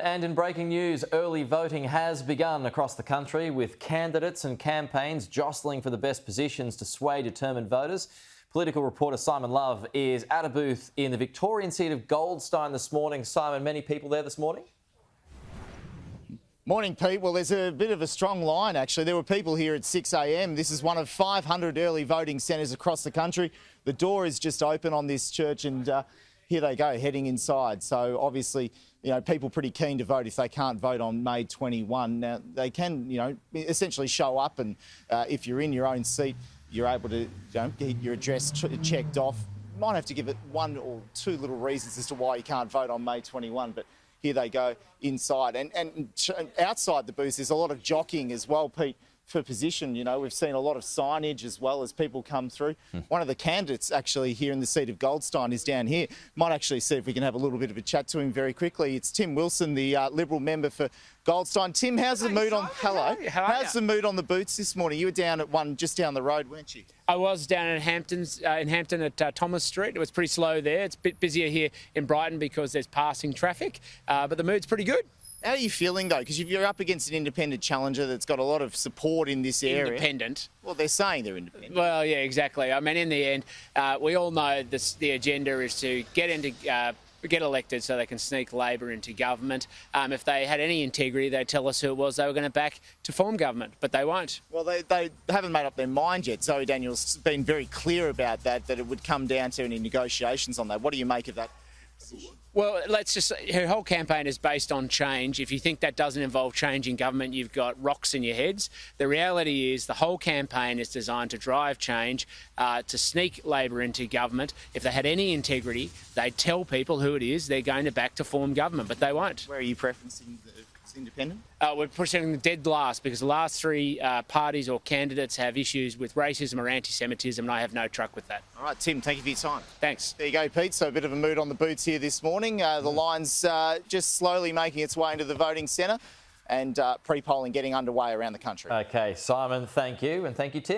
And in breaking news, early voting has begun across the country, with candidates and campaigns jostling for the best positions to sway determined voters. Political reporter Simon Love is at a booth in the Victorian seat of Goldstein this morning. Simon, many people there this morning? Morning, Pete. Well, there's a bit of a strong line, actually. There were people here at 6 a.m. This is one of 500 early voting centres across the country. The door is just open on this church and here they go, heading inside. So obviously, you know, people pretty keen to vote if they can't vote on May 21. Now, they can, you know, essentially show up and if you're in your own seat, you're able to, you know, get your address checked off. Might have to give it one or two little reasons as to why you can't vote on May 21, but here they go inside. And outside the booth, there's a lot of jockeying as well, Pete, for position. You know, we've seen a lot of signage as well as people come through. One of the candidates actually here in the seat of Goldstein is down here. Might actually see if we can have a little bit of a chat to him very quickly. It's Tim Wilson, the Liberal member for Goldstein. Tim, how's the mood on... Hello. How's the mood on the booths this morning? You were down at one just down the road, weren't you? I was down in Hampton at Thomas Street. It was pretty slow there. It's a bit busier here in Brighton because there's passing traffic, but the mood's pretty good. How are you feeling, though? Because you're up against an independent challenger that's got a lot of support in this area. Independent? Well, they're saying they're independent. Well, yeah, exactly. I mean, in the end, we all know the agenda is to get elected so they can sneak Labor into government. If they had any integrity, they'd tell us who it was they were going to back to form government, but they won't. Well, they haven't made up their mind yet. Zoe Daniels has been very clear about that it would come down to any negotiations on that. What do you make of that position? Well, her whole campaign is based on change. If you think that doesn't involve changing government, you've got rocks in your heads. The reality is the whole campaign is designed to drive change, to sneak Labor into government. If they had any integrity, they'd tell people who it is they're going to back to form government, but they won't. Where are you preferencing independent? We're pushing the dead last because the last three parties or candidates have issues with racism or anti-Semitism, and I have no truck with that. All right, Tim, thank you for your time. Thanks. There you go, Pete. So a bit of a mood on the boots here this morning. The line's just slowly making its way into the voting centre and pre-polling getting underway around the country. OK, Simon, thank you. And thank you, Tim.